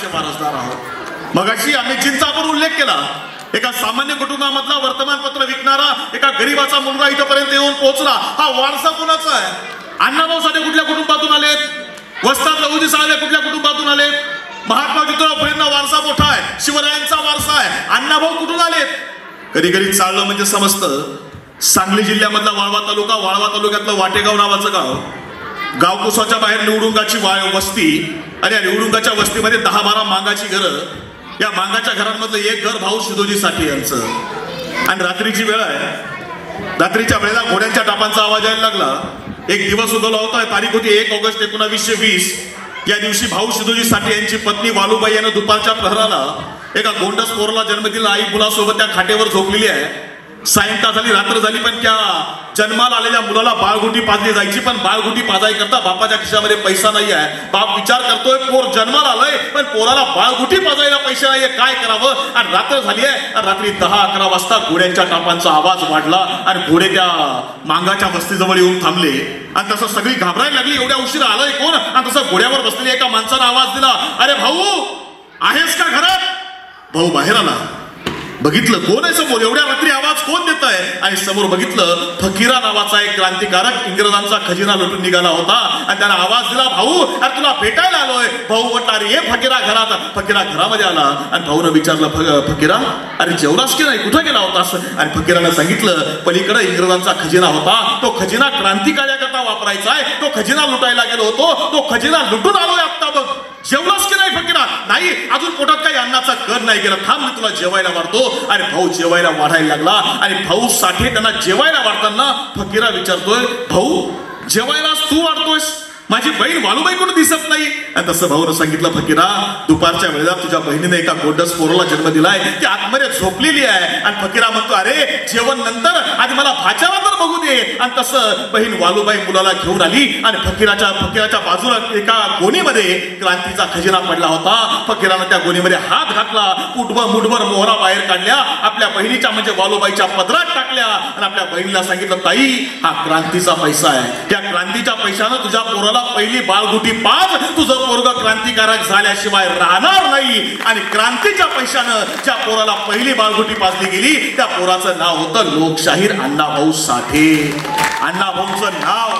हक्काचे वारसदार आहोत। मगाशी अमितजींचा आपण उल्लेख केला, एका सामान्य कुटुंबामधला वर्तमानपत्र विकणारा एका गरीबाचा मुलगा इथपर्यंत येऊन पोहोचला, हा वारसा कोणाचा आहे? अण्णाभाऊ साठे कुठल्या कुटुंबातून आलेत? वस्ताद लहुजी साळवे कुठल्या कुटुंबातून आलेत? महात्मा ज्योतिराव फुलेंना वारसा मोठा आहे, शिवरायांचा वारसा आहे, अण्णाभाऊ कुठून आलेत? कधी कधी चाललं म्हणजे समजतं। सांगली जिल्ह्यामधला वाळवा तालुक्यातलं वाटेगाव नावाचं गावकुसाच्या बाहेर निवडुंगाची वस्ती, आणि या निवडुंगाच्या वस्तीमध्ये 10-12 मांगाची घरं। या मांगाच्या घरांमधलं एक घर भाऊ शिदोजी साठे यांचं। आणि रात्रीची वेळ आहे, रात्रीच्या वेळेला घोड्यांच्या टापांचा आवाज यायला लागला। एक दिवस उगवला होता, तारीख होती 1 ऑगस्ट 1920। या दिवशी भाऊ शिदोजी साठे यांची पत्नी वालुबाई यानं दुपारच्या प्रहराला एका गोंडस पोराला जन्म दिला। आई मुलासोबत त्या खाटेवर झोपलेली आहे। सायंकाळ झाली, रात्र झाली, पण त्या जन्माला आलेल्या मुलाला बाळगुटी पाजली जायची, पण बाळगुटी पाजाय करता बापाच्या खिशामध्ये पैसा नाही आहे। बाप विचार करतोय, पोर जन्माला आलंय पण पोराला बाळगुटी पाजायला पैसे नाहीये, काय करावं? आणि रात्र झाली आहे, आणि रात्री 10-11 वाजता घोड्यांच्या टापांचा आवाज वाढला आणि घोडे त्या मांगाच्या वस्तीजवळ येऊन थांबले। आणि तसं सगळी घाबरायला लागली, एवढ्या उशिरा आलंय कोण? आणि तसं घोड्यावर बसलेल्या एका माणसानं आवाज दिला, अरे भाऊ आहेस का घरात? भाऊ बाहेर आला, बघितलं कोण आहे समोर, एवढ्या रात्री आवाज कोण देत आहे? आणि समोर बघितलं फकीरा नावाचा एक क्रांतिकारक इंग्रजांचा खजिना लुटून निघाला होता। आणि त्याला आवाज दिला, भाऊ अरे तुला भेटायला आलोय। भाऊ म्हटला, अरे ये फकीरा घरात। फकीरा घरामध्ये आला आणि भाऊनं विचारलं, फकीरा अरे जेवलास की नाही, कुठं गेला होतास? आणि फकीरानं सांगितलं, पलीकडे इंग्रजांचा खजिना होता, तो खजिना क्रांतिकार्याकरता वापरायचा आहे, तो खजिना लुटायला गेलो होतो, तो खजिना लुटून आलोय आत्ता। बघ जेवलास की नाही? फकीरा नाही, अजून पोटात काही अन्नाचा कण नाही गेला, थांब मी तुला जेवायला वाढतो। आणि भाऊ जेवायला वाढायला लागला। आणि भाऊ साठे त्यांना जेवायला वाढताना फकीरा विचारतोय, भाऊ जेवायलाच तू वाढतोयस, माझी बहीण वालुबाई कुठे दिसत नाही? आणि तसं भाऊनं सांगितलं, फकीरा दुपारच्या वेळेला तुझ्या बहिणीने एका गोंडस पोराला जन्म दिलाय, ती आतमध्ये झोपलेली आहे। आणि फकीरा म्हणतो, अरे जेवण नंतर, आधी मला भाच्याला तर बघू दे। आणि तसं बहीण वालुबाई मुलाला घेऊन आली आणि फकीराच्या बाजूला एका गोणीमध्ये क्रांतीचा खजिना पडला होता। फकीरानं त्या गोणीमध्ये हात घातला, मुठभर मोहरा बाहेर काढल्या, आपल्या बहिणीच्या म्हणजे वालुबाईच्या पदरात टाकल्या आणि आपल्या बहिणीला सांगितलं, ताई हा क्रांतीचा पैसा आहे, त्या क्रांतीच्या पैशानं तुझ्या पोराला पहिली बाळगुटी पाज, तुझं पोरग क्रांतिकारक झाल्याशिवाय राहणार नाही। आणि क्रांतीच्या पैशानं ज्या पोराला पहिली बाळगुटी पाजली गेली, त्या पोराचं नाव होतं लोकशाहीर अण्णाभाऊ साठे। अण्णाभाऊंचं नाव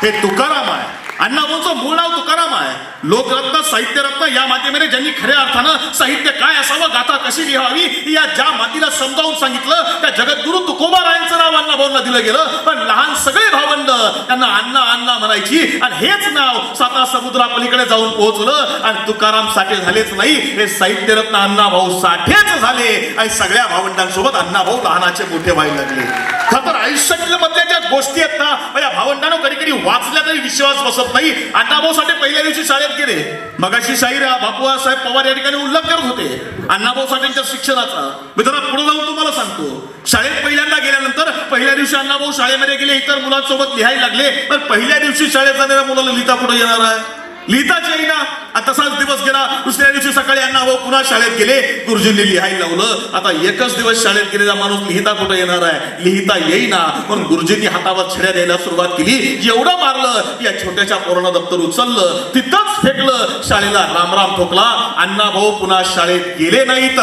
हे तुकाराम आहे, अण्णाभाऊंचं मूळ नाव तुकाराम आहे। लोकरत्न साहित्यरत्न या मातीमध्ये ज्यांनी खऱ्या अर्थानं साहित्य काय असावं, गाथा कशी लिहावी, या ज्या मातीला समजावून सांगितलं, त्या जगद्गुरु तुकोबारायांचं नाव अण्णाभाऊंना दिलं गेलं। पण लहान सगळे भावंड त्यांना अण्णा अण्णा म्हणायची, आणि हेच नाव 7 समुद्रापलीकडे जाऊन पोहोचलं। आणि तुकाराम साठे झालेच नाही, हे साहित्यरत्न अण्णाभाऊ साठेच झाले। आणि सगळ्या भावंडांसोबत अण्णाभाऊ लहानाचे मोठे व्हायला लागले। खरं आयुष्यातल्या मधल्या ज्या गोष्टी आहेत ना, माझ्या भावंडांनो कधी कधी वाचल्या तरी विश्वास बसत नाही। अण्णाभाऊ साठे पहिल्या दिवशी शाळेत गेले, मगाशी शाहीर बापूसाहेब पवार या ठिकाणी उल्लेख करत होते अण्णाभाऊ साठेंच्या शिक्षणाचा। मी जरा पुढे जाऊन तुम्हाला सांगतो, शाळेत पहिल्यांदा गेल्यानंतर पहिल्या दिवशी अण्णाभाऊ शाळेमध्ये गेले, इतर मुलांसोबत लिहायला लागले। पण पहिल्या दिवशी शाळेत जाणाऱ्या मुलाला लिहिता कुठे येणार आहे? लिहिताच येईना। तसाच दिवस गेला, दुसऱ्या दिवशी सकाळी अण्णाभाऊ पुन्हा शाळेत गेले, गुरुजींनी लिहायला लावलं। आता एकच दिवस शाळेत गेलेला माणूस लिहिता कुठे येणार आहे? लिहिता येईना, म्हणून गुरुजींनी हातावर छड्या द्यायला सुरुवात केली। एवढं मारलं, या छोट्याच्या पोरानं दप्तर उचललं, तिथंच फेकलं, शाळेला रामराम ठोकला। अण्णाभाऊ पुन्हा शाळेत गेले नाहीत।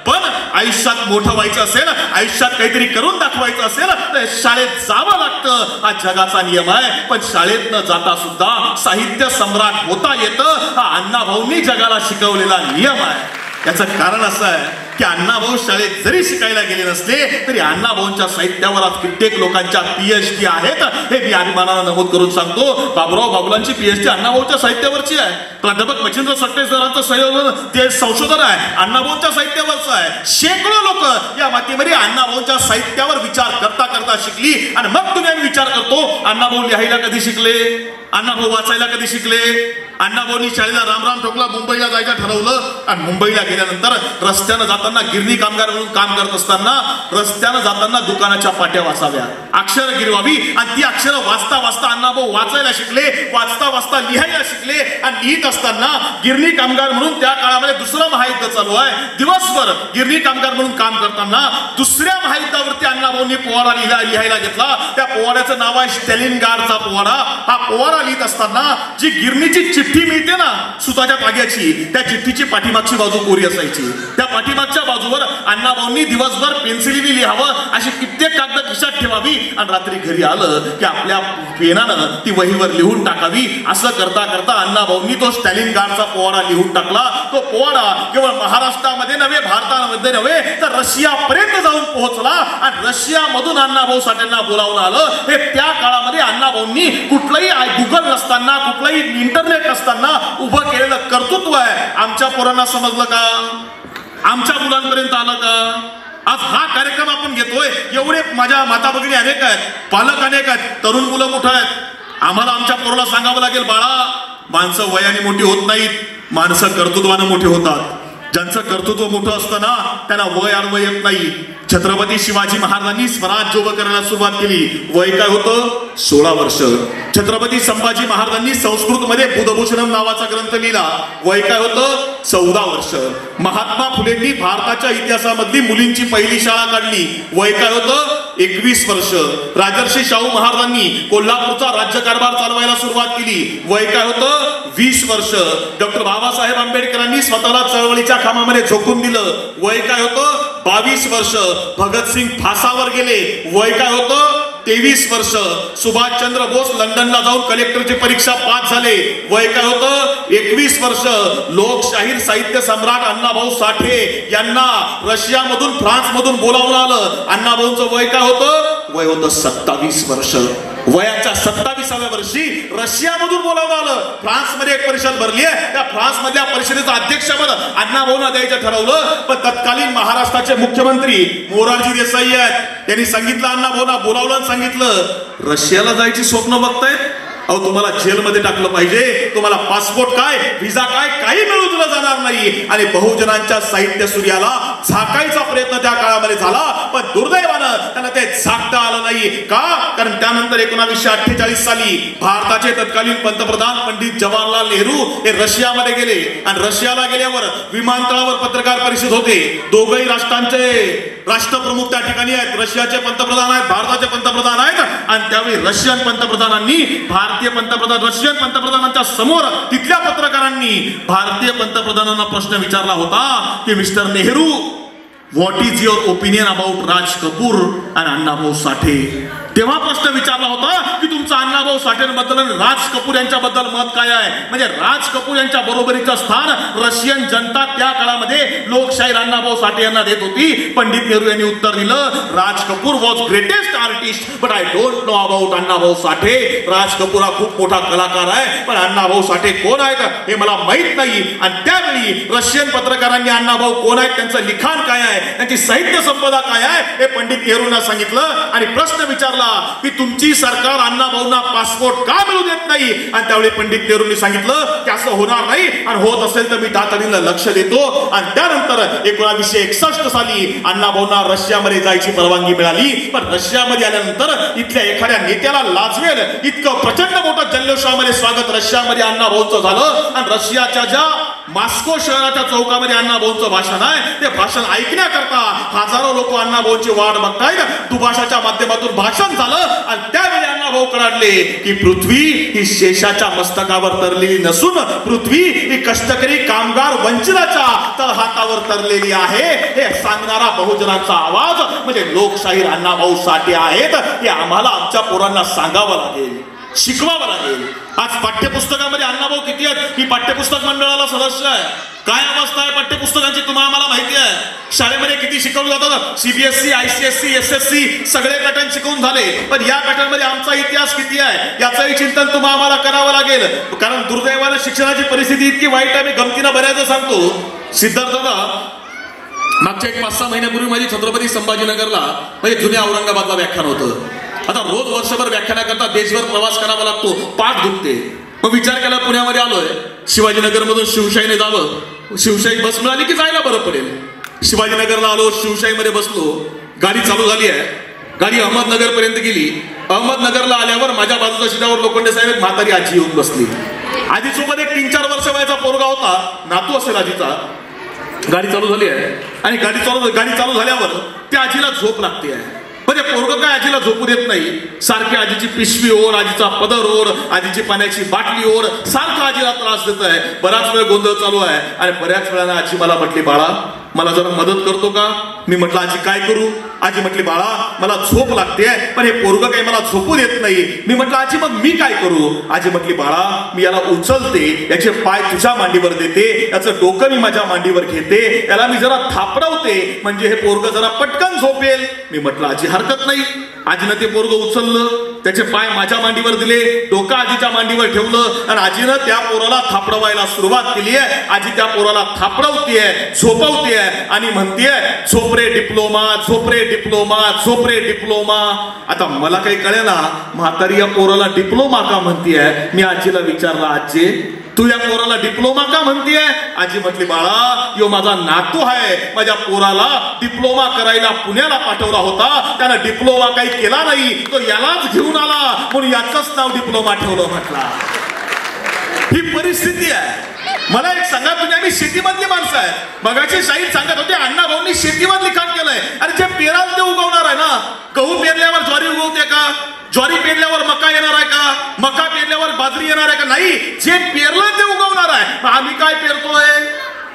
पण आयुष्यात मोठं व्हायचं असेल, आयुष्यात काहीतरी करून दाखवायचं असेल तर शाळेत जावं लागतं, हा जगाचा नियम आहे। पण शाळेत न जाता सुद्धा साहित्य सम्राट होता येतं, हा अण्णाभाऊंनी जगाला शिकवलेला नियम आहे। याचं कारण असं आहे की अण्णाभाऊ शाळेत जरी शिकायला गेले नसले तरी अण्णाभाऊंच्या साहित्यावर आज कित्येक लोकांच्या PhD आहेत, हे मी अभिमानानं नमूद करून सांगतो। बाबुराव बागुलांची PhD अण्णाभाऊंच्या साहित्यावरची आहे। प्राध्यापक मच्छिंद्र सट्टेसरांचं ते संशोधन आहे अण्णाभाऊंच्या साहित्यावरचं आहे। शेकडो लोक या मातीमध्ये अण्णाभाऊंच्या साहित्यावर विचार करता करता शिकली। आणि मग तुम्ही विचार करतो, अण्णाभाऊ लिहायला कधी शिकले, अण्णाभाऊ वाचायला कधी शिकले? अण्णाभाऊंनी शाळेला रामराम ठोकला, मुंबईला जायचं ठरवलं। आणि मुंबईला गेल्यानंतर रस्त्यानं जाताना, गिरणी कामगार म्हणून काम करत असताना रस्त्यानं जाताना दुकानाच्या पाट्या वाचाव्या, अक्षर गिरवावी। आणि ती अक्षर वाचता वाचता अण्णाभाऊ वाचायला शिकले, वाचता वाचता लिहायला शिकले। आणि लिहित असताना गिरणी कामगार म्हणून त्या काळामध्ये दुसरं महायुद्ध चालू आहे, दिवसभर गिरणी कामगार म्हणून काम करताना दुसऱ्या महायुद्धावरती अण्णाभाऊंनी पोवाडा लिहायला घेतला। त्या पोवाड्याचं नाव आहे स्टॅलिनग्राडचा पोवाडा। हा पोवाडा लिहित असताना जी गिरणीची चिठ्ठी मिळते आहे ना सुताच्या धाग्याची, त्या चिठ्ठीची पाठीमागची बाजू कोरी असायची. त्या पाठीमागच्या बाजूवर अण्णाभाऊंनी दिवसभर पेन्सिलीने लिहावं अशी कित्येक कागद खिशात ठेवावी आणि रात्री घरी आलं की आपल्या पेनानं ती वहीवर लिहून टाकावी. असं करता करता अण्णाभाऊंनी तो स्टॅलिनग्राडचा पोवाडा लिहून टाकला. तो पोवाडा केवळ महाराष्ट्रामध्ये नव्हे, भारतामध्ये नव्हे, तर रशियापर्यंत जाऊन पोहोचला आणि रशियामधून अण्णाभाऊ साठेंना बोलावलं आलं. हे त्या काळामध्ये अण्णाभाऊंनी कुठलंही गुगल नसताना, कुठलंही इंटरनेट नसताना उभं केलेलं कर्तृत्व आहे. आमच्या पोरांना समजलं का? आमच्या मुलांपर्यंत आलं का? आज हा कार्यक्रम आपण घेतोय. एवढे माझ्या माता भगिनी अनेक आहेत, पालक अनेक आहेत, तरुण मुलं कुठं आहेत? आम्हाला आमच्या पोराला सांगावं लागेल, बाळा, माणसं वयाने मोठी होत नाहीत, माणसं कर्तृत्वानं मोठी होतात. ज्यांचं कर्तृत्व मोठं असतं ना त्यांना वय आडवं येत नाही. छत्रपती शिवाजी महाराजांनी स्वराज्य उभं करायला सुरुवात केली. वय काय होतं? 16 वर्ष. छत्रपती संभाजी महाराजांनी संस्कृतमध्ये बुधभूषणम नावाचा ग्रंथ लिहिला. वय काय होतं? 14 वर्ष. महात्मा फुलेंनी भारताच्या इतिहासामधली मुलींची पहिली शाळा काढली. वय काय होतं? 21 वर्ष. राजर्षी शाहू महाराजांनी कोल्हापूरचा राज्यकारभार चालवायला सुरुवात केली. वय काय होतं? 20 वर्ष. डॉक्टर बाबासाहेब आंबेडकरांनी स्वतःला चळवळीच्या खामामध्ये झोकून दिलं. वय काय होतं? 22 वर्ष. भगतसिंग फासावर गेले. वय काय होतं? 23 वर्ष. सुभाषचंद्र बोस लंडनला जाऊन कलेक्टरची परीक्षा पास झाले. वय काय होतं? 21 वर्ष. लोकशाहीर साहित्य सम्राट अण्णाभाऊ साठे यांना रशियामधून, फ्रान्समधून बोलावलं आलं. अण्णाभाऊंचं वय काय होतं? वय होतं 27 वर्ष. वयाच्या 27व्या वर्षी रशियामधून बोलावलं आलं. फ्रान्समध्ये एक परिषद भरली आहे. त्या फ्रान्समधल्या परिषदेचं अध्यक्षपद अण्णाभाऊंना द्यायचं ठरवलं. पण तत्कालीन महाराष्ट्राचे मुख्यमंत्री मोरारजी देसाई आहेत. त्यांनी सांगितलं, अण्णाभाऊंना बोलावलं आणि सांगितलं, रशियाला जायची स्वप्न बघतायत? अहो, तुम्हाला जेलमध्ये टाकलं पाहिजे. तुम्हाला पासपोर्ट काय, व्हिसा काय, काही मिळू तुला जाणार नाही. आणि बहुजनांच्या साहित्य सूर्याला झाकायचा प्रयत्न त्या काळामध्ये झाला, पण दुर्दैवानं त्यांना ते झाकता आलं नाही. का? कारण त्यानंतर 1948 साली भारताचे तत्कालीन पंतप्रधान पंडित जवाहरलाल नेहरू हे रशियामध्ये गेले आणि रशियाला गेल्यावर विमानतळावर पत्रकार परिषद होते. दोघही राष्ट्रांचे राष्ट्रप्रमुख त्या ठिकाणी आहेत. रशियाचे पंतप्रधान आहेत, भारताचे पंतप्रधान आहेत. आणि त्यावेळी रशियन पंतप्रधानांनी भारतीय पंतप्रधान, रशियन पंतप्रधानांच्या समोर तिथल्या पत्रकारांनी भारतीय पंतप्रधानांना प्रश्न विचारला होता की mister Nehru, what is your opinion about Raj Kapoor and Annabhau Sathe? तेव्हा प्रश्न विचारला होता की तुमचं अण्णाभाऊ साठेंबद्दल आणि राज कपूर यांच्याबद्दल मत काय आहे? म्हणजे राज कपूर यांच्या बरोबरीचं स्थान रशियन जनता त्या काळामध्ये लोकशाहीर अण्णाभाऊ साठे यांना देत होती. पंडित नेहरू यांनी उत्तर दिलं, Raj Kapoor was greatest artist but I don't know about Annabhau Sathe. Raj Kapoor हा खूप मोठा कलाकार आहे, पण अण्णाभाऊ साठे कोण आहेत हे मला माहित नाही. आणि त्यावेळी रशियन पत्रकारांनी अण्णाभाऊ कोण आहेत, त्यांचं लिखाण काय आहे, त्यांची साहित्य संपदा काय आहे हे पंडित नेहरूंना सांगितलं. आणि प्रश्न विचारला की तुमची सरकार अण्णाभाऊंना पासपोर्ट का मिळू देत नाही? आणि त्यावेळी पंडित नेहरूंनी सांगितलं की असं होणार नाही, आणि होत असेल तर मी तातडीनं लक्ष देतो. आणि त्यानंतर 1961 साली अण्णाभाऊंना रशियामध्ये जायची परवानगी मिळाली. पण रशियामध्ये आल्यानंतर इथल्या एखाद्या नेत्याला लाजवेल इतकं प्रचंड मोठं जल्लोषामध्ये स्वागत रशियामध्ये अण्णाभाऊंचं झालं. आणि रशियाच्या ज्या मॉस्को शहराच्या चौकामध्ये अण्णाभाऊंचं भाषण आहे, ते भाषण ऐकण्याकरता हजारो लोक अण्णाभाऊंची वाट बघतायत. दुभाषाच्या माध्यमातून भाषण झालं आणि त्यावेळी अण्णाभाऊ कळाले की पृथ्वी ही शेषाच्या मस्तकावर तरलेली नसून पृथ्वी ही कष्टकरी कामगार वंचिताच्या तळहातावर तरलेली आहे. हे सांगणारा बहुजनांचा आवाज म्हणजे लोकशाहीर अण्णाभाऊ साठे आहेत. हे आम्हाला आमच्या पोरांना सांगावं लागेल, शिकवावं लागेल. आज पाठ्यपुस्तकामध्ये अण्णाभाऊ किती आहेत? ही पाठ्यपुस्तक मंडळाला सदस्य आहे. काय अवस्था आहे पाठ्यपुस्तकांची तुम्हाला आम्हाला माहिती आहे. शाळेमध्ये किती शिकवलं जातं? CBSE, ICSE, SSC सगळे पॅटर्न शिकवून झाले, पण या पॅटर्न मध्ये आमचा इतिहास किती आहे याचंही चिंतन तुम्हाला आम्हाला करावं लागेल. कारण दुर्दैवानं शिक्षणाची परिस्थिती इतकी वाईट आहे. मी गमतीनं बऱ्याच सांगतो, सिद्धार्थला मागच्या 5-6 महिन्यापूर्वी माझी छत्रपती संभाजीनगरला म्हणजे जुन्या औरंगाबादला व्याख्यान होतं. आता रोज वर्षभर व्याख्यानाकरता देशभर प्रवास करावा लागतो, पाठ दुखते. मग विचार केला पुण्यामध्ये आलोय, शिवाजीनगर मधून शिवशाहीने जावं, शिवशाही बस मिळाली की जायला बरं पडेल. शिवाजीनगरला आलो, शिवशाहीमध्ये बसलो, गाडी चालू झाली आहे. गाडी अहमदनगर पर्यंत गेली. अहमदनगरला आल्यावर माझ्या बाजूच्या सीटावर लोखंडे साहेब एक म्हातारी आजी येऊन बसली. आजीसोबत एक 3-4 वर्ष वयाचा पोरगा होता, नातू असेल आजीचा. गाडी चालू झाली आहे आणि गाडी चालू झाल्यावर त्या आजीला झोप लागते आहे. पण ते पोरगं काय आजीला झोपू देत नाही. सारखी आजीची पिशवी ओढ, आजीचा पदर ओढ, आजीची पाण्याची बाटली ओढ, सारखं आजीला त्रास देत आहे. बराच वेळ गोंधळ चालू आहे आणि बऱ्याच वेळानं आजी मला म्हटली, बाळा मला जरा मदत करतो का? मी म्हटलं आजी काय करू? आजी म्हटली, बाळा मला झोप लागते पण हे पोरगं काही मला झोपू देत नाही. मी म्हटलं आजी मग मी काय करू? आजी म्हटली, बाळा मी याला उचलते, याचे पाय तुझ्या मांडीवर देते, याचं डोकं मी माझ्या मांडीवर घेते, याला मी जरा थापडवते म्हणजे हे पोरगं जरा पटकन झोपेल. मी म्हटलं आजी हरकत नाही. आजीनं ते पोरगं उचललं, त्याचे पाय माझ्या मांडीवर दिले, डोकं आजीच्या मांडीवर ठेवलं आणि आजीनं त्या पोराला थापडवायला सुरुवात केली आहे. आजी त्या पोराला थापडवतीये, झोपवतीये आणि म्हणतीये, झोप रे डिप्लोमा, झोप रे डिप्लोमा, झोप रे डिप्लोमा. आता मला काही कळेना म्हातारी या पोराला डिप्लोमा का म्हणतीये. मी आजीला विचारलं, आजी तू या पोराला डिप्लोमा का म्हणतीये? आजी म्हटली, बाळा यो माझा नातू आहे, माझ्या पोराला डिप्लोमा करायला पुण्याला पाठवला होता, त्यानं डिप्लोमा काही केला नाही, तो यालाच घेऊन आला म्हणून याचंच नाव डिप्लोमा ठेवलं. म्हटला ही परिस्थिती आहे. मला एक सांगा, तुम्ही आम्ही शेतीमधली माणसं आहे. मगाची शाहीर सांगत होते अण्णा भाऊंनी शेतीवर लिखाण केलंय. अरे जे पेराल ते उगवणार आहे ना. गहू पेरल्यावर ज्वारी उगवते का? ज्वारी पेरल्यावर मका येणार आहे का? मका पेरल्यावर बाजरी येणार आहे का? नाही, जे पेरलं ते उगवणार आहे. आम्ही काय पेरतोय?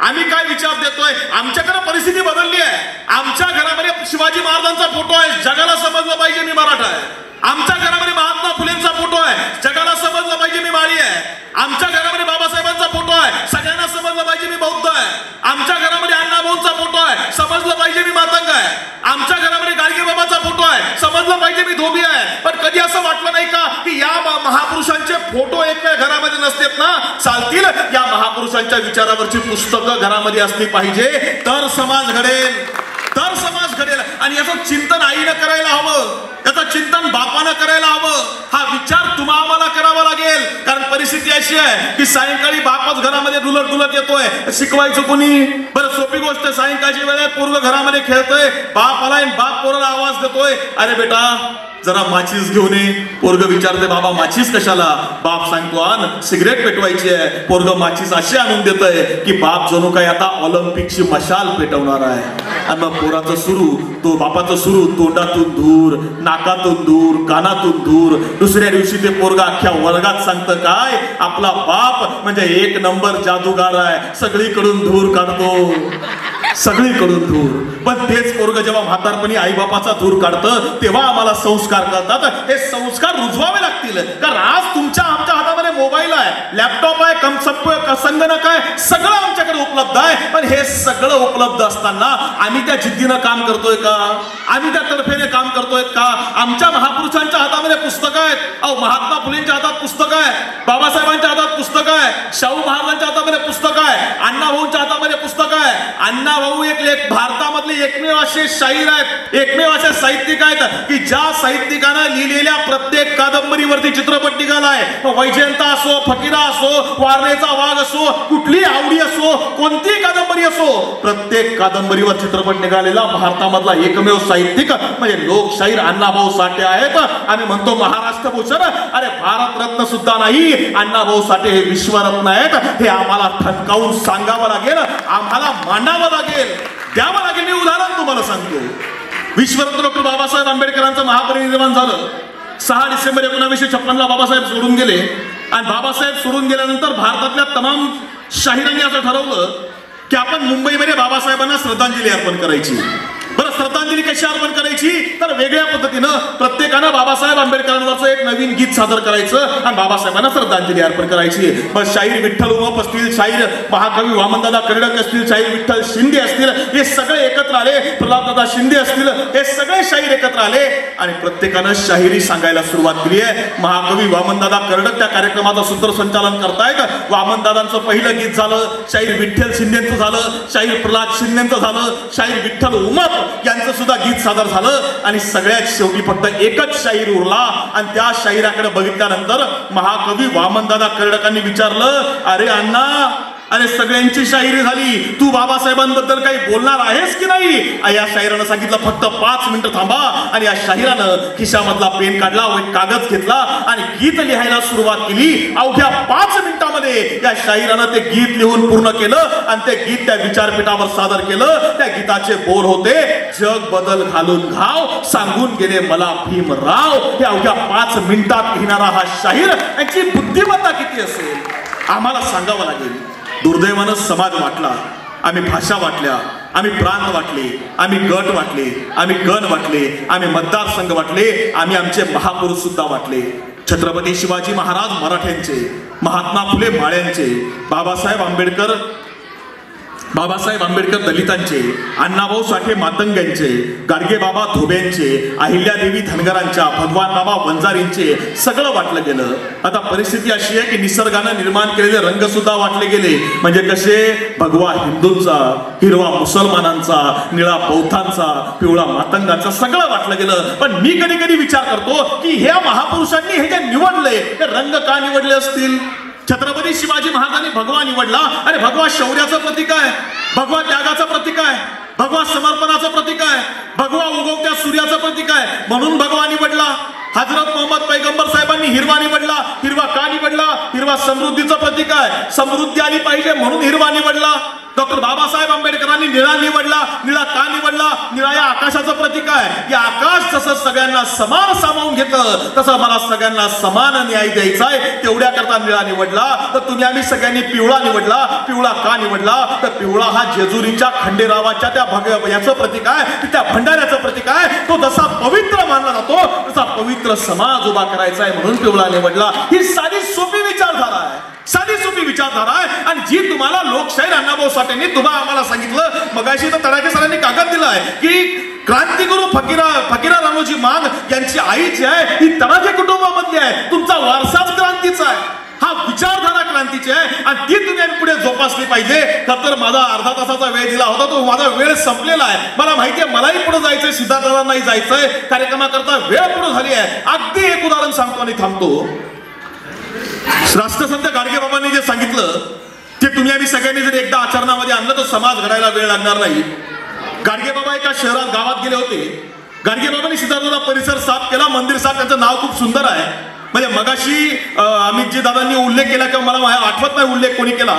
आम्ही काय विचार देतोय? आमच्याकडे परिस्थिती बदलली आहे. आमच्या घरामध्ये शिवाजी महाराजांचा फोटो आहे, जगाला समजलं पाहिजे मी मराठा आहे. आमच्या घरामध्ये महात्मा फुलेंचा फोटो आहे, जगाला समजलं पाहिजे मी माळी आहे. आमच्या घरामध्ये बाबासाहेबांचा फोटो आहे, सगळ्यांना समजलं पाहिजे मी बौद्ध आहे. आमच्या घरामध्ये अण्णाभाऊंचा फोटो आहे, समजलं पाहिजे मी मातंग आहे. आमच्या घरामध्ये गाडगे बाबाचा फोटो आहे, समजलं पाहिजे मी धोबी आहे. पण कधी असं वाटलं नाही का की या महापुरुषांचे फोटो एक वेळ घरामध्ये नसतेत ना, चालतील. या महापुरुषांच्या विचारावरची पुस्तकं घरामध्ये असली पाहिजे, तर समाज घडेल, तर समाज घडेल. आणि याचं चिंतन आईनं करायला हवं, त्याचं चिंतन बापानं करायला हवं. हा विचार तुम्हाला आम्हाला करावा लागेल. कारण परिस्थिती अशी आहे की सायंकाळी बापच घरामध्ये डुलत डुलत येतोय, शिकवायचं कोणी? बरं सोपी गोष्ट, सायंकाळची वेळ आहे, पोरगं घरामध्ये खेळतोय, बाप आलाय, बाप पोराला आवाज देतोय, अरे बेटा जरा माचीस घेऊन ये. पोरग विचारते, बाबा माचीस कशाला? बाप सांगतो, आण सिगरेट पेटवायची आहे. पोरग माचीस अशी आणून देत आहे की बाप जणू काही आता ऑलिम्पिकची मशाल पेटवणार आहे. आणि मग पोराचं सुरू, तो बापाचं सुरू, तोंडातून धूर, नाकातून धूर, कानातून धूर. दुसऱ्या दिवशी ते पोरग अख्ख्या वर्गात सांगतं, काय आपला बाप म्हणजे एक नंबर जादूगार आहे, सगळीकडून धूर काढतो, सगळीकडून धूर. पण तेच पोरग जेव्हा म्हातारपणी आई बापाचा धूर काढतं तेव्हा आम्हाला संस्कार करतात. हे संस्कार रुजवावे लागतील. कारण आज तुमच्या आमच्या हातामध्ये मोबाईल आहे, लॅपटॉप आहे, संगणक आहे, सगळं आमच्याकडे उपलब्ध आहे. पण हे सगळं उपलब्ध असताना आम्ही त्या जिद्दीनं काम करतोय का? आम्ही त्या तर्फेने काम करतोय का? आमच्या महापुरुषांच्या हातामध्ये पुस्तकं आहेत. अहो महात्मा फुलेंच्या हातात पुस्तक आहे, बाबासाहेबांच्या हातात पुस्तक आहे, शाहू महाराजांच्या हातामध्ये पुस्तक आहे, अण्णाभाऊंच्या हातामध्ये पुस्तक आहे. अण्णाभाऊ एक लेख भारतामधले एकमेव असे शाहीर आहेत, एकमेव असे साहित्यिक आहेत की ज्या साहित्यिकानं लिहिलेल्या प्रत्येक कादंबरीवरती चित्रपट निघालाय. वैजयंता असो, फकीरा असो, वारणेचा वाघ असो, कुठली आवडी असो, कोणती कादंबरी असो, प्रत्येक कादंबरीवर चित्रपट निघालेला भारतामधला एकमेव साहित्यिक म्हणजे लोकशाहीर अण्णाभाऊ साठे आहेत. आम्ही म्हणतो महाराष्ट्र भूषण, अरे भारतरत्न सुद्धा नाही, अण्णाभाऊ साठे हे विश्वरत्न आहेत. हे आम्हाला ठणकावून सांगावं लागेल, आम्हाला मांडावं लागेल, द्यावं लागेल. मी उदाहरण तुम्हाला सांगतो. विश्वरत्न डॉक्टर बाबासाहेब आंबेडकरांचं महापरिनिर्वाण झालं. 6 डिसेंबर 1956 बाबासाहेब सोडून गेले. आणि बाबासाहेब सोडून गेल्यानंतर भारतातल्या तमाम शाहिरांनी असं ठरवलं की आपण मुंबईमध्ये बाबासाहेबांना श्रद्धांजली अर्पण करायची. बरं, श्रद्धांजली कशी अर्पण करायची? तर वेगळ्या पद्धतीनं प्रत्येकानं बाबासाहेब आंबेडकरांवरचं एक नवीन गीत सादर करायचं आणि बाबासाहेबांना श्रद्धांजली अर्पण करायची. मग शाहीर विठ्ठल उमप असतील, शाहीर महाकवी वामनदादा कर्डक असतील, शाहीर विठ्ठल शिंदे असतील, हे सगळे एकत्र आले, प्रल्हाददादा शिंदे असतील, हे सगळे शाहीर एकत्र आले आणि प्रत्येकानं शाहिरी सांगायला सुरुवात केली आहे. महाकवी वामनदादा कर्डक त्या कार्यक्रमाचं सूत्रसंचालन करतायत. वामनदादांचं पहिलं गीत झालं, शाहीर विठ्ठल शिंदेचं झालं, शाहीर प्रल्हाद शिंदेचं झालं, शाहीर विठ्ठल उमप यांचं सुद्धा गीत सादर झालं. आणि सगळ्यात शेवटी फक्त एकच शाहीर उरला. आणि त्या शाहिराकडे बघितल्यानंतर महाकवी वामनदादा कर्डकांनी विचारलं, अरे अण्णा अरे सगळ्यांची शाहिरी झाली, तू बाबासाहेबांबद्दल काही बोलणार आहेस की नाही? या शाहिरानं सांगितलं फक्त 5 मिनिटं थांबा. आणि या शाहिरानं खिशामधला पेन काढला व एक कागद घेतला आणि गीत लिहायला सुरुवात केली. अवघ्या 5 मिनिटांमध्ये या शाहिरानं ते गीत लिहून पूर्ण केलं आणि ते गीत त्या विचारपीठावर सादर केलं. त्या गीताचे बोल होते, जग बदल घालून घाव सांगून गेले मला भीमराव. हे अवघ्या 5 मिनिटात लिहिणारा हा शाहीर, याची बुद्धिमत्ता किती असेल आम्हाला सांगावं लागेल. दुर्दैवानं समाज वाटला, आम्ही भाषा वाटल्या, आम्ही प्रांत वाटले, आम्ही गट वाटले, आम्ही गण वाटले, आम्ही मतदारसंघ वाटले, आम्ही आमचे महापुरुष सुद्धा वाटले. छत्रपती शिवाजी महाराज मराठ्यांचे, महात्मा फुले माळ्यांचे, बाबासाहेब आंबेडकर दलितांचे, अण्णाभाऊ साठे मातंग्यांचे, गाडगेबाबा धोब्यांचे, अहिल्यादेवी धनगरांच्या, भगवान बाबा वंजारींचे सगळं वाटलं गेलं. आता परिस्थिती अशी आहे की निसर्गानं निर्माण केलेले रंग सुद्धा वाटले गेले. म्हणजे कसे? भगवा हिंदूंचा, हिरवा मुसलमानांचा, निळा बौद्धांचा, पिवळा मातंगांचा, सगळं वाटलं गेलं. पण मी कधी कधी विचार करतो की ह्या महापुरुषांनी हे जे निवडले ते रंग का निवडले असतील? छत्रपती शिवाजी महाराजांनी भगवा निवडला. अरे भगवा शौर्याचं प्रतीक आहे, भगवा त्यागाचं प्रतीक आहे, भगवा समर्पणाचं प्रतीक आहे, भगवा उगवत्या सूर्याचं प्रतीक आहे, म्हणून भगवा निवडला. हजरत मोहम्मद पैगंबर साहेबांनी हिरवा निवडला. हिरवा का निवडला? हिरवा समृद्धीचं प्रतीक आहे, समृद्धी आली पाहिजे म्हणून हिरवा निवडला. डॉक्टर बाबासाहेब आंबेडकरांनी निळा निवडला. निळा का निवडला? निळा या आकाशाचं प्रतीक आहे. या आकाश जसं सगळ्यांना समान सामावून घेतं तसं मला सगळ्यांना समान न्याय द्यायचा आहे, तेवढ्या करता निळा निवडला. तर तुम्ही आम्ही सगळ्यांनी पिवळा निवडला. पिवळा का निवडला? तर पिवळा हा जेजुरीच्या खंडेरावाच्या त्या याचं प्रतीक आहे, त्या भंडाऱ्याचं प्रतीक आहे. तो जसा पवित्र मानला जातो तसा पवित्र समाज उभा करायचा आहे म्हणून पिवळा निवडला. ही साधी सोपी विचारधारा आहे, साधी सोपी विचारधारा आहे. आणि जी तुम्हाला लोकशाहीर अण्णाभाऊ साठेंनी तुम्हाला आम्हाला सांगितलं मगाशी, तर तडाखे सरांनी कागद दिलाय की क्रांतिगुरु फकीरा रामोजी मांग यांची आई जी आहे ही तडाखे कुटुंबामधली आहे. तुमचा वारसाच क्रांतीचा आहे, हा विचारधारा क्रांतीची आहे आणि ती तुम्ही पुढे जोपासली पाहिजे. तर माझा अर्धा तासाचा वेळ दिला होता, तो माझा वेळ संपलेला आहे. मला माहिती आहे मलाही पुढे जायचंय, सिद्धार्थांनाही जायचंय, कार्यक्रमाकरता वेळ पुढे झाली आहे. अगदी एक उदाहरण सांगतो आणि थांबतो. राष्ट्रसंत गाडगेबाबांनी जे सांगितलं ते तुम्ही आम्ही सगळ्यांनी जर एकदा आचरणामध्ये आणलं तर समाज घडायला वेळ लागणार नाही. गाडगेबाबा एका शहरात गावात गेले होते. गाडगेबाबांनी सिद्धार्थाचा परिसर साफ केला, मंदिर साफ. त्यांचं नाव खूप सुंदर आहे. म्हणजे मगाशी अमितजी दादांनी उल्लेख केला किंवा मला आठवत नाही उल्लेख कोणी केला,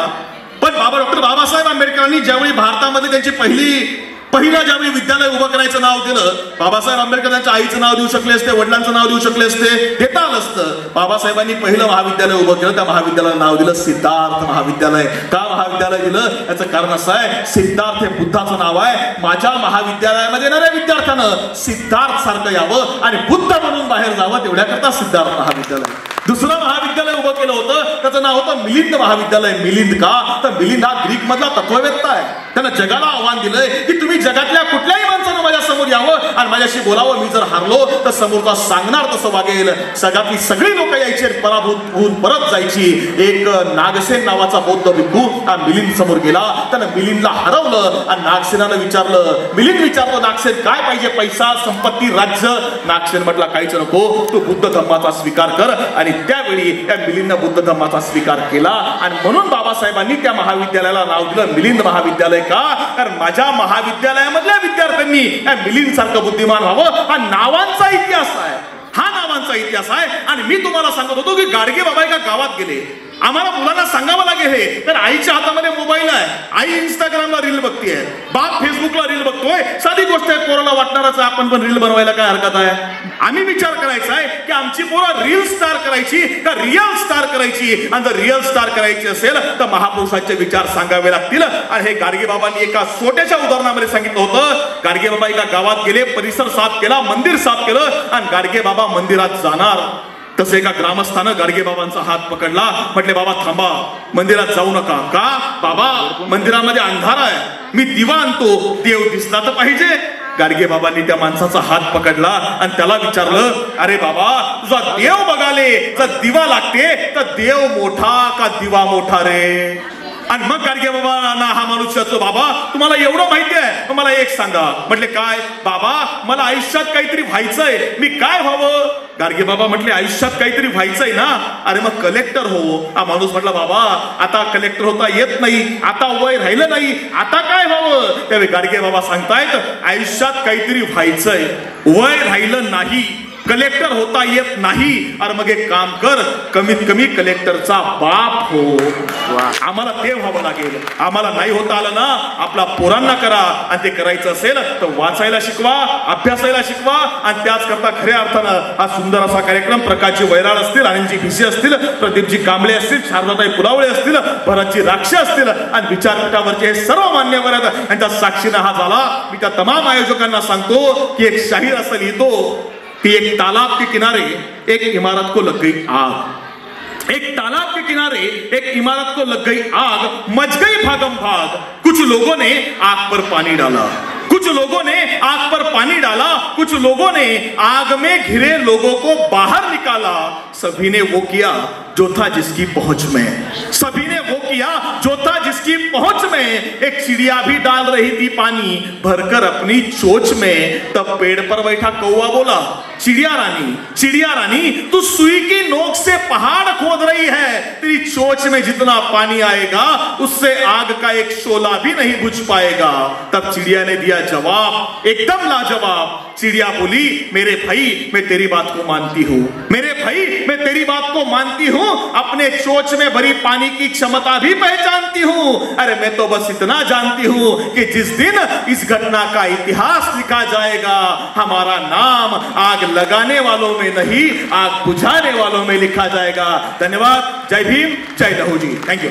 पण डॉक्टर बाबासाहेब आंबेडकरांनी ज्यावेळी भारतामध्ये त्यांची पहिलं ज्यावेळी विद्यालय उभं करायचं नाव दिलं, बाबासाहेब आंबेडकर त्यांच्या आईचं नाव देऊ शकले असते, वडिलांचं नाव देऊ शकले असते, देता आलं असतं. बाबासाहेबांनी पहिलं महाविद्यालय उभं केलं, त्या महाविद्यालयाला नाव दिलं सिद्धार्थ महाविद्यालय. का महाविद्यालय दिलं? याचं कारण असं आहे, सिद्धार्थ हे बुद्धाचं नाव आहे. माझ्या महाविद्यालयामध्ये येणाऱ्या विद्यार्थ्यानं सिद्धार्थ सारखं यावं आणि बुद्ध म्हणून बाहेर जावं, तेवढ्याकरता सिद्धार्थ महाविद्यालय. दुसरं महाविद्यालय उभं केलं होतं, त्याचं नाव होतं मिलिंद महाविद्यालय. मिलिंद का? तर मिलिंद हा ग्रीक मधला तत्ववेत्ता आहे. त्यानं जगाला आव्हान दिलंय की तुम्ही जगातल्या कुठल्याही माणसानं माझ्या समोर यावं आणि माझ्याशी बोलावं. मी जर हारलो तर समोरचा सांगणार तसं वागेल. जगातली सगळी लोक यायची, पराभूत होऊन परत जायची. एक नागसेन नावाचा बौद्ध भिक्खू हा मिलिंद समोर गेला. त्यानं मिलिंदला हरवलं आणि नागसेनानं मिलिंद विचारलं नागसेन काय पाहिजे? पैसा, संपत्ती, राज्य? नागसेन म्हटला काहीच नको, तू बुद्ध धम्माचा स्वीकार कर. आणि त्यावेळी त्या मिलिंदनं बुद्ध धम्माचा स्वीकार केला आणि म्हणून बाबासाहेबांनी त्या महाविद्यालयाला नाव दिलं मिलिंद महाविद्यालय. का? कारण माझ्या महाविद्यालयामधल्या विद्यार्थ्यांनी मिलिंद सारखं बुद्धिमान व्हावं. हा नावांचा इतिहास आहे, हा नावांचा इतिहास आहे. आणि मी तुम्हाला सांगत होतो की गाडगे बाबा एका गावात गेले. आम्हाला मुलांना सांगावं लागेल हे, तर आईच्या हातामध्ये मोबाईल आहे, आई इंस्टाग्रामला रील बघतीये, बाप फेसबुकला रील बघतोय. साधी गोष्ट आहे, पोराला वाटणारच आपण पण रील बनवायला काय हरकत आहे? आम्ही विचार करायचा आहे की आमची पोरं रील स्टार करायची का रिअल स्टार करायची? आणि जर रिअल स्टार करायची असेल तर महापुरुषांचे विचार सांगावे लागतील. आणि हे गाडगे बाबांनी एका छोट्याशा उदाहरणामध्ये सांगितलं होतं. गाडगे बाबा एका गावात गेले, परिसर साफ केला, मंदिर साफ केलं आणि गाडगे बाबा मंदिरात जाणार. तसे एका ग्रामस्थानं गाडगे बाबांचा हात पकडला. म्हटले बाबा थांबा, मंदिरात जाऊ नका. का? बाबा मंदिरामध्ये अंधार आहे, मी दिवा आणतो, देव दिसला तर पाहिजे. गाडगे बाबांनी त्या माणसाचा हात पकडला आणि त्याला विचारलं, अरे बाबा तुझा देव बघाले तर दिवा लागते, तर देव मोठा का दिवा मोठा रे? आणि मग गाडगे बाबांना हा माणूस विचारतो, बाबा तुम्हाला एवढं माहिती आहे, मला एक सांगा. म्हटले काय? बाबा मला आयुष्यात काहीतरी व्हायचंय, मी काय व्हावं? गाडगे बाबा म्हटले, आयुष्यात काहीतरी व्हायचंय ना, अरे मग कलेक्टर हो. हा माणूस म्हटला, बाबा आता कलेक्टर होता येत नाही, आता वय राहिलं नाही, आता काय व्हावं? त्यावेळी गाडगे बाबा सांगतायत, आयुष्यात काहीतरी व्हायचंय, वय राहिलं नाही, कलेक्टर होता येत नाही, अरे मग एक काम कर, कमीत कमी कलेक्टरचा बाप हो. आम्हाला ते व्हावं लागेल. आम्हाला नाही होता आलं ना, आपला पोरांना करा, आणि ते करायचं असेल तर वाचायला शिकवा, अभ्यासायला शिकवा. आणि त्याच करता खऱ्या अर्थानं हा सुंदर असा कार्यक्रम प्रकाशजी वैराळ असतील, आनंदजी भिसे असतील, प्रदीपजी कांबळे असतील, शारदाताई पुलावळे असतील, भरतजी राक्षे असतील, आणि विचारपीठावरचे हे सर्व मान्यवर आहेत, यांच्या साक्षीनं हा झाला. मी त्या तमाम आयोजकांना सांगतो की एक शाहीर असं लिहितो कि एक तालाब के किनारे एक इमारत को लग गई आग, एक तालाब के किनारे एक इमारत को लग गई आग, मच गई भागम भाग, कुछ लोगों ने आग पर पानी डाला, कुछ लोगों ने आग पर पानी डाला, कुछ लोगों ने आग में घिरे लोगों को बाहर निकाला, सभी ने वो किया जो था जिसकी पहुंच में, सभी ने वो किया जो था जिसकी पहुंच में. एक चिड़िया भी डाल रही थी पानी भरकर अपनी चोंच में, तब पेड़ पर बैठा कौवा बोला, चिड़िया रानी तू सुई की नोक से पहाड़ खोद रही है, तेरी चोंच में जितना पानी आएगा उससे आग का एक शोला भी नहीं बुझ पाएगा. तब चिड़िया ने दिया जवाब एकदम लाजवाब. चिड़िया बोली, मेरे भाई मैं तेरी बात को मानती हूँ, मेरे भाई मैं तेरी बात को मानती हूँ, अपने चोंच में भरी पानी की क्षमता भी पहचानती हूँ. अरे मैं तो बस इतना जानती हूँ कि जिस दिन इस घटना का इतिहास लिखा जाएगा, हमारा नाम आग लगाने वालों में नहीं, आग बुझाने वालों में लिखा जाएगा. धन्यवाद. जय भीम, जय लहू जी. Thank you.